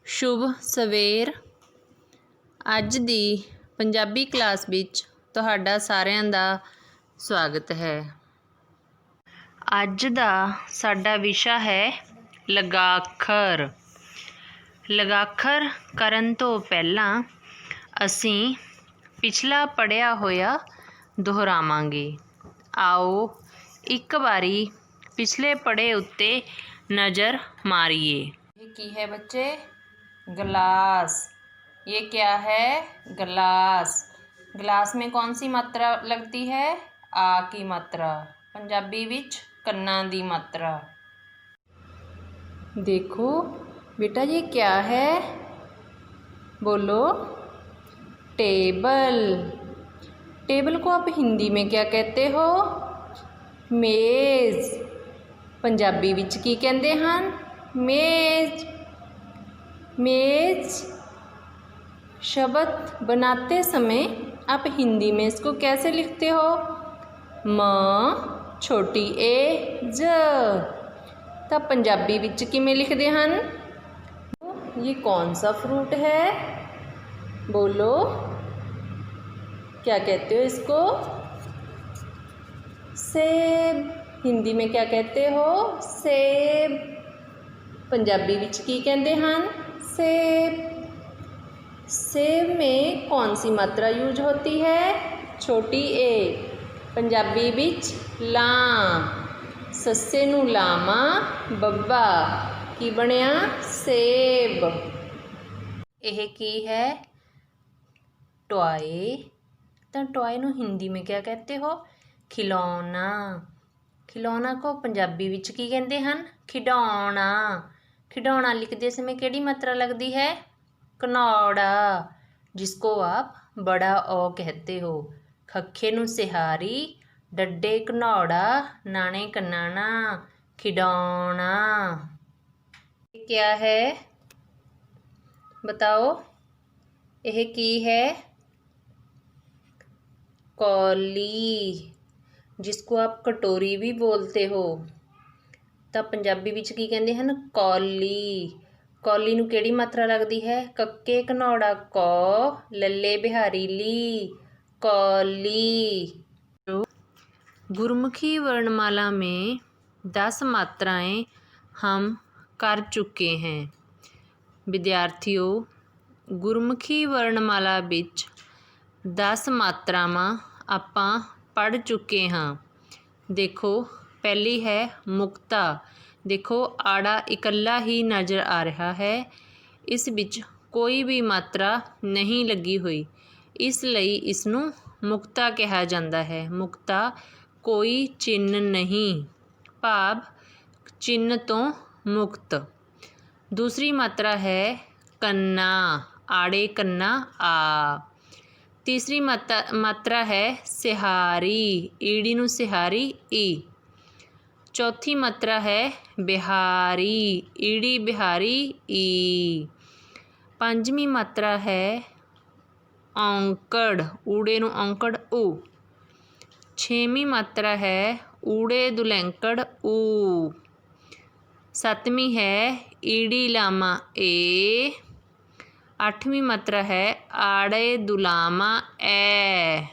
शुभ सवेर। ਅੱਜ ਦੀ ਪੰਜਾਬੀ ਕਲਾਸ ਵਿੱਚ ਤੁਹਾਡਾ ਸਾਰਿਆਂ ਦਾ ਸਵਾਗਤ ਹੈ। ਅੱਜ ਦਾ ਸਾਡਾ ਵਿਸ਼ਾ ਹੈ ਲਗਾਖਰ। ਲਗਾਖਰ ਕਰਨ ਤੋਂ ਪਹਿਲਾਂ ਅਸੀਂ ਪਿਛਲਾ ਪੜ੍ਹਿਆ ਹੋਇਆ ਦੁਹਰਾਵਾਂਗੇ। ਆਓ ਇੱਕ ਵਾਰੀ ਪਿਛਲੇ पढ़े उत्ते नज़र मारिए। ये की है बच्चे? गिलास। ये क्या है? गिलास। गिलास में कौन सी मात्रा लगती है? आ की मात्रा। पंजाबी विच कन्ना दी मात्रा। देखो बेटा ये क्या है? बोलो। टेबल। टेबल को आप हिंदी में क्या कहते हो? मेज़। पंजाबी विच की कहते हैं? मेज़। मेज़ शब्द बनाते समय आप हिंदी में इसको कैसे लिखते हो? म छोटी ए ज। तो पंजाबी विच किमें लिखते हैं? ये कौन सा फ्रूट है? बोलो। क्या कहते हो इसको? सेब। हिंदी में क्या कहते हो? सेब। पंजाबी विच की कहते हैं? सेब। सेब में कौन सी मात्रा यूज होती है? छोटी ए। पंजाबी विच लां। सस्से नूं लामा बब्बा की बनिया? सेब। यह की है? टॉय। तो टॉय नूं हिंदी में क्या कहते हो? खिलौना। खिलौना को पंजाबी विच की कहते हैं? खिडौना। खिडौना लिखते समय किहड़ी मात्रा लगती है? घनौड़ा, जिसको आप बड़ा ओ कहते हो। खखे नूं सिहारी, डड्डे घनौड़ा, नाने कन्नाना, खिडौना। क्या है? बताओ। यह की है? कौली, जिसको आप कटोरी भी बोलते हो। तो पंजाबी विच की कहते हैं? कौली। कौली नूं किहड़ी मात्रा लगती है? कक्के घनौड़ा कौ, लल्ले बिहारी ली, कौली। गुरमुखी वर्णमाला में 10 मात्राएं हम कर चुके हैं। विद्यार्थियों, गुरमुखी वर्णमाला विच 10 मात्रावां आपां पढ़ चुके हाँ। देखो पहली है मुक्ता। देखो आड़ा इकल्ला ही नज़र आ रहा है, इस विच कोई भी मात्रा नहीं लगी हुई, इसलिए इसनूं मुक्ता कहा जाता है। मुक्ता कोई चिन्ह नहीं, भाव चिन्ह तो मुक्त। दूसरी मात्रा है कन्ना। आड़े कन्ना आ। तीसरी मात्रा है सिहारी। ईड़ी नूं सिहारी ई। चौथी मात्रा है बिहारी। ईड़ी बिहारी ई। पंजवीं मात्रा है औंकड़। ऊड़े नूं औंकड़ ऊ। छेवीं मात्रा है ऊड़े दुलैंकड़ ऊ। सतवीं है ईड़ी लामा ए। आठवीं मात्रा है आड़े दुलामा ए।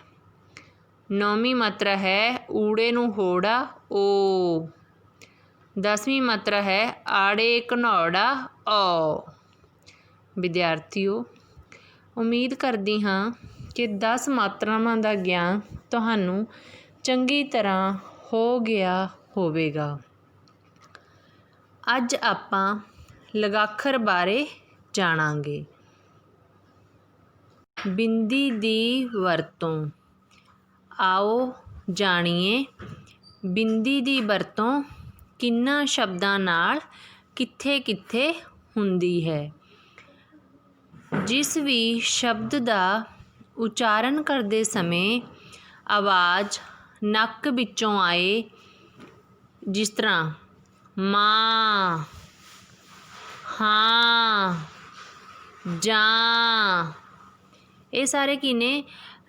नौवीं मात्रा है ऊड़े नूं होड़ा ओ। 10वीं मात्रा है आड़े घनौड़ा ओ। विद्यार्थियों, उम्मीद करती हाँ कि 10 मात्रावां दा ज्ञान तुहानूं चंगी तरह हो गया होवेगा। अज आपां लगाखर बारे जाणांगे। बिंदी दी वरतों। आओ जाणीए बिंदी दी वरतों किन्ना शब्दां नाल कित्थे कित्थे हुंदी है। जिस भी शब्द दा उचारण करते समय आवाज़ नक विचों आए, जिस तरह माँ, हाँ, जां, ये सारे की ने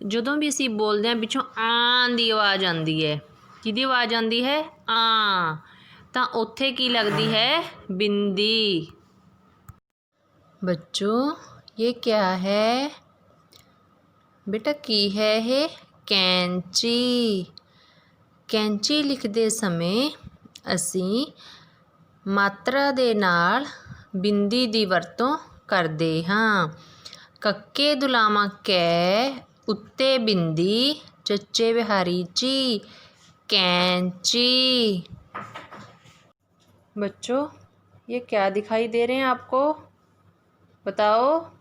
जदों भी असी बोलते हैं पिछों आं दी आवाज़ आती है। किहदी आवाज़ आती है? आं। तो उत्थे की लगती है? बिंदी। बच्चों ये क्या है बेटा? की है ये? कैंची। कैंची लिखते समय ਅਸੀਂ ਮਾਤਰਾ ਦੇ ਨਾਲ ਬਿੰਦੀ ਦੀ ਵਰਤੋਂ ਕਰਦੇ ਹਾਂ। ਕੱਕੇ ਦੁਲਾਵਾਂ ਕੈ ਉੱਤੇ ਬਿੰਦੀ, ਚੱਚੇ ਬਿਹਾਰੀ ਚੀ कैंची। बच्चों ये क्या दिखाई दे रहे हैं आपको? बताओ।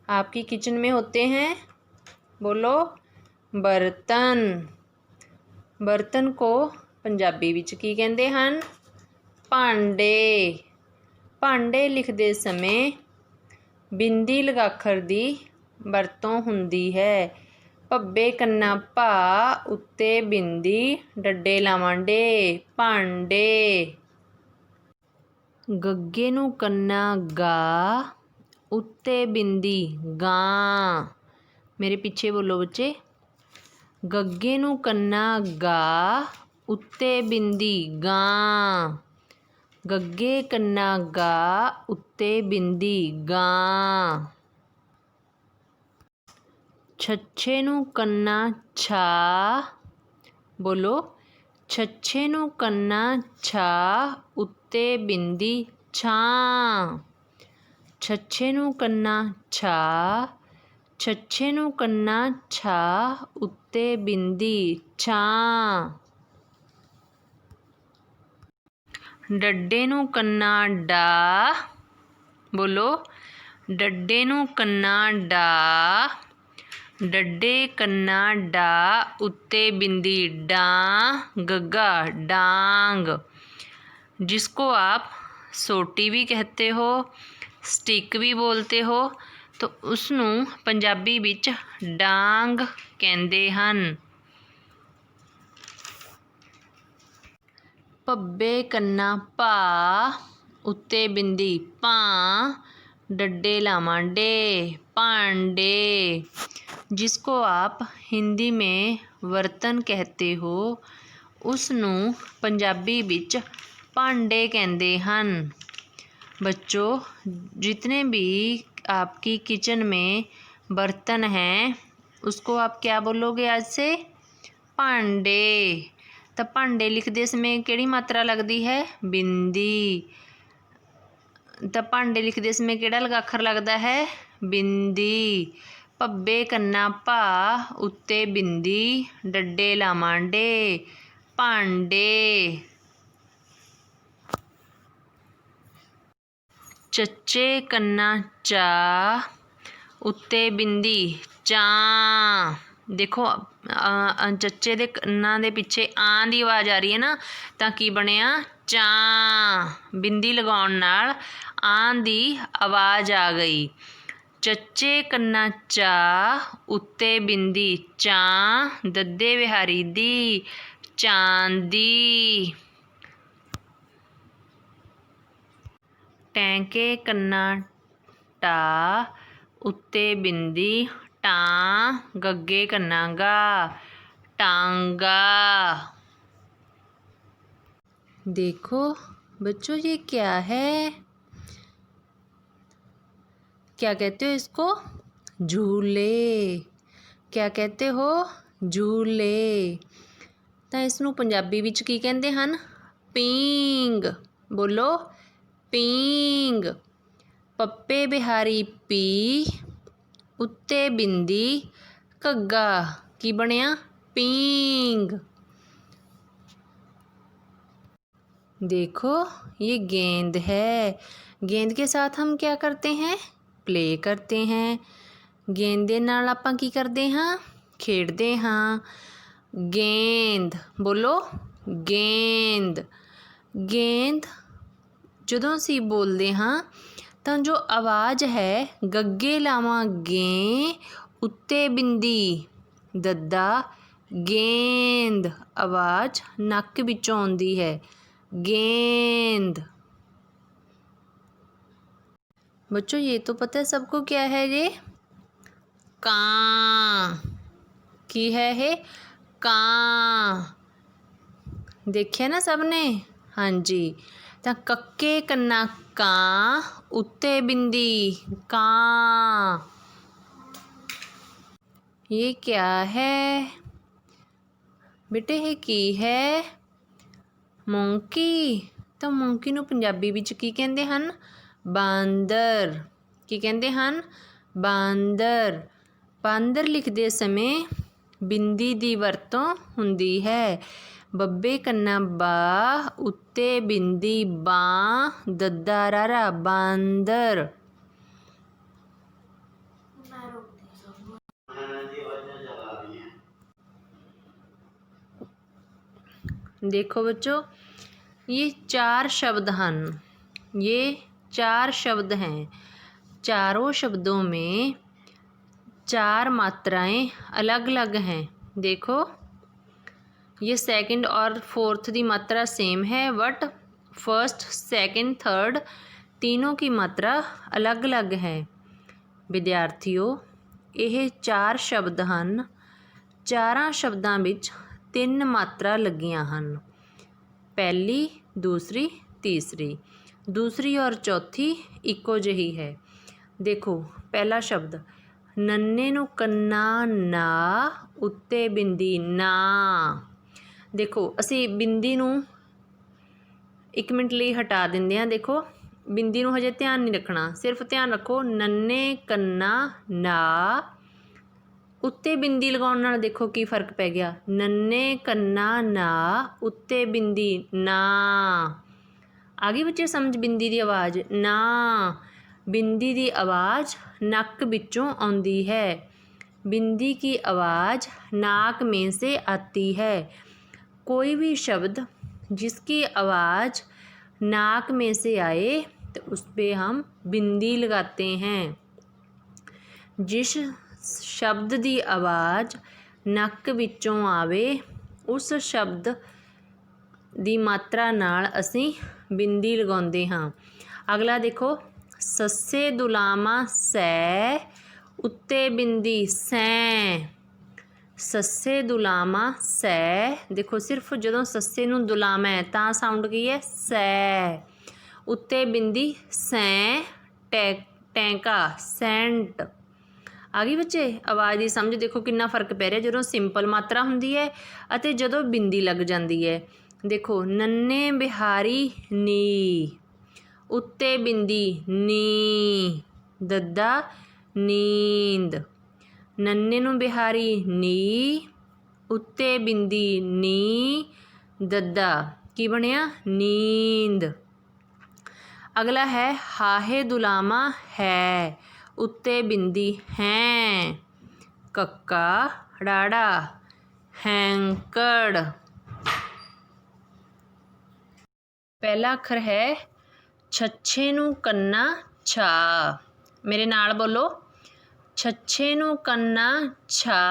आपकी किचन में होते हैं, बोलो, बर्तन। बर्तन को पंजाबी विच की कहंदे हन? भांडे। भांडे लिखते समय बिंदी लगाखर दी वरतों हुंदी है। भब्बे कन्ना भा उत्ते बिंदी, डड्डे लावां डे, भांडे। गग्गे नूं कन्ना गा उत्ते बिंदी, गां। मेरे पीछे बोलो बच्चे। गग्गे नूं कन्ना गा उत्ते बिंदी, गां। गग्गे कन्ना गा उत्ते बिंदी, गां। छच्छे नूं कन्ना छा, बोलो, छच्छे नूं कन्ना छा उत्ते बिंदी, छां। छच्छे नूं कन्ना छा, छच्छे नूं कन्ना छा उत्ते बिंदी, छां। डड्डे नूं कन्ना डा, बोलो, डड्डे नूं कन्ना डा। डड्डे कन्ना डा उत्ते बिंदी, डां। गग्गा डांग। जिसको आप सोटी भी कहते हो, स्टिक भी बोलते हो, तो उसनूं पंजाबी विच डांग कहंदे हन। भब्बे कन्ना भा उत्ते बिंदी, भां। डड्डे लावां डे, भांडे। जिसको आप हिंदी में बर्तन कहते हो, उसनूं पंजाबी विच भांडे कहंदे हन। बच्चों जितने भी आपकी किचन में बर्तन हैं उसको आप क्या बोलोगे आज से? भांडे। तो भांडे लिखते समय केड़ी मात्रा लगती है? बिंदी। तो भांडे लिखते समय केड़ा लगाखर लगता है? बिंदी। भब्बे कन्ना भा उत्ते बिंदी, डड्डे लावां डे, भांडे। चच्चे कन्ना चा उत्ते बिंदी, चां। देखो चच्चे दे कन्नां दे पिछे आं दी आवाज़ आ रही है ना, तां की बनिया? चां। बिंदी लगाउण नाल आं दी आवाज़ आ गई। चच्चे कन्ना चा उत्ते बिंदी, चां। दद्दे बिहारी दी, चांदी। टैंके कन्ना टा उत्ते बिंदी, टां। गग्गे कन्ना गा, टांगा। देखो बच्चों ये क्या है? क्या कहते हो इसको? झूले। क्या कहते हो? झूले। तो इसनूं पंजाबी विच की कहंदे हन? पींग। बोलो, पींग। पप्पे बिहारी पी उत्ते बिंदी, घग्गा। की बनिया? पींग। देखो ये गेंद है। गेंद के साथ हम क्या करते हैं? प्ले करते हैं। गेंद दे नाल आपां की करते हाँ? खेडते हाँ। गेंद। बोलो, गेंद। गेंद जदों असीं बोलते हाँ तो जो आवाज़ है गग्गे लावां गे उत्ते बिंदी दद्दा, गेंद आवाज़ नक विचों आउंदी है, गेंद। बच्चों ये तो पता है सबको क्या है ये? कां। की है ये? कां। देखिया ना सबने? हाँ जी। तो कक्के कन्ना ਕਾਂ उत्ते बिंदी ਕਾਂ। ये क्या है बेटे, ये की है? ਮੋਂਕੀ। ਤਾਂ ਮੋਂਕੀ ਨੂੰ ਪੰਜਾਬੀ ਵਿੱਚ ਕੀ ਕਹਿੰਦੇ ਹਨ? ਬਾਂਦਰ। ਕੀ ਕਹਿੰਦੇ ਹਨ? ਬਾਂਦਰ। ਬਾਂਦਰ ਲਿਖਦੇ ਸਮੇਂ ਬਿੰਦੀ ਦੀ ਵਰਤੋਂ ਹੁੰਦੀ ਹੈ। ਬੱਬੇ ਕੰਨਾ ਬਾ, ਉੱਤੇ ਬਿੰਦੀ ਬਾਂ, ਦੱਦਾ ਰਾਰਾ ਬਾਂਦਰ। देखो बच्चों, ये 4 शब्द हैं। ये 4 शब्द हैं। चारों शब्दों में 4 मात्राएं अलग अलग हैं। देखो, ये सेकंड और फोर्थ की मात्रा सेम है, बट फर्स्ट सेकंड थर्ड तीनों की मात्रा अलग अलग है। विद्यार्थियों, यह 4 शब्द हैं। चारां शब्दों विच 3 मात्रा लगियां हैं। पहली, दूसरी, तीसरी। दूसरी और चौथी इक्को जही है। देखो, पहला शब्द नन्ने नू कन्ना ना, उत्ते बिंदी ना। देखो, असी बिंदी नू 1 मिनट लिए हटा देंगे हैं। देखो, बिंदी नू हजे ध्यान नहीं रखना, सिर्फ ध्यान रखो नन्ने कन्ना ना, उत्ते बिंदी लगाउण नाल देखो की फर्क पै गया। नन्ने कन्ना ना, उत्ते बिंदी ना। आ गई बच्चे समझ बिंदी की आवाज़? ना। बिंदी की आवाज़ नक विचों आउंदी है। बिंदी की आवाज़ नाक में से आती है। कोई भी शब्द जिसकी आवाज़ नाक में से आए तो उस पर हम बिंदी लगाते हैं। जिस शब्द की आवाज़ नक विचों आवे उस शब्द की मात्रा नाल असी बिंदी लगाउंदे हाँ। अगला देखो, सस्से दुलामा सै, उत्ते बिंदी सैं। सस्से दुलामा सै। देखो, सिर्फ जदों सस्से नूं दुलामा है तां साउंड की है? सै। उत्ते बिंदी सैं, टैंका सेंट। आ गई बच्चे आवाज़ की समझ? देखो कितना फर्क पै रहा जदों सिंपल मात्रा हुंदी है अते जदों बिंदी लग जाती है। देखो, नन्ने बिहारी नी, उत्ते बिंदी नी, दद्दा नींद। नन्ने नूं बिहारी नी, उत्ते बिंदी नी, दद्दा की बनिया? नींद। अगला है हाहे दुलामा है, उत्ते बिंदी हैं, कक्का डाड़ा हैंकड़। पहला अखर है छच्छे नू कन्ना छा। मेरे नाल बोलो, छच्छे नू कन्ना छा,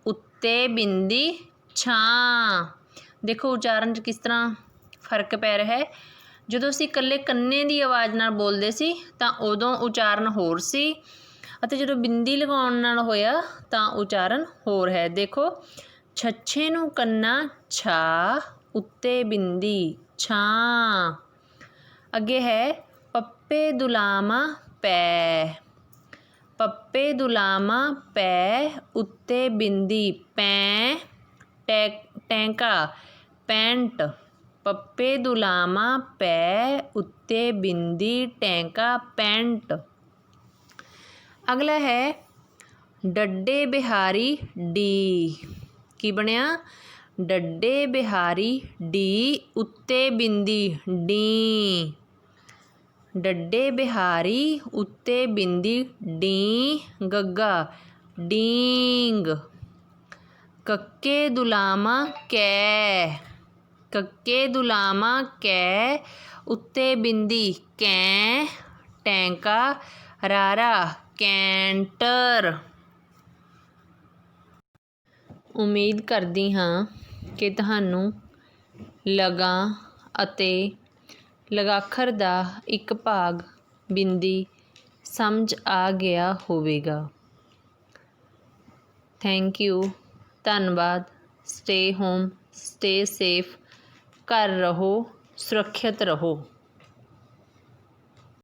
उत्ते बिंदी छां। देखो उचारण च किस तरह फर्क पै रहा है। ਜਦੋਂ ਅਸੀਂ ਇਕੱਲੇ ਕੰਨੇ ਦੀ ਆਵਾਜ਼ ਨਾਲ ਬੋਲਦੇ ਸੀ ਤਾਂ ਉਦੋਂ ਉਚਾਰਨ ਹੋਰ ਸੀ, ਅਤੇ ਜਦੋਂ ਬਿੰਦੀ ਲਗਾਉਣ ਨਾਲ ਹੋਇਆ ਤਾਂ ਉਚਾਰਨ ਹੋਰ ਹੈ। ਦੇਖੋ, ਛੱਛੇ ਨੂੰ ਕੰਨਾ ਛਾ, ਉੱਤੇ ਬਿੰਦੀ ਛਾਂ। ਅੱਗੇ ਹੈ ਪੱਪੇ ਦੁਲਾਮਾ ਪੈ। ਪੱਪੇ ਦੁਲਾਮਾ ਪੈ, ਉੱਤੇ ਬਿੰਦੀ ਪੈ, ਟੈਂਕਾ ਪੈਂਟ। पप्पे दुलामा पै, उत्ते बिंदी टैंका पैंट। अगला है डड्डे बिहारी डी। की बनिया? डड्डे बिहारी डी, उत्ते बिंदी डी। डड्डे बिहारी उत्ते बिंदी डी, गग्गा डींग। कक्के दुलामा कै। कक्के दुलामा कै, उत्ते बिंदी कैं, टैंका रारा कैंटर। उम्मीद करदी हाँ कि तुहानू लगा अते लगाखर दा एक भाग बिंदी समझ आ गया होवेगा। थैंक यू, धन्नवाद। स्टे होम, स्टे सेफ, घर रहो, सुरक्षित रहो।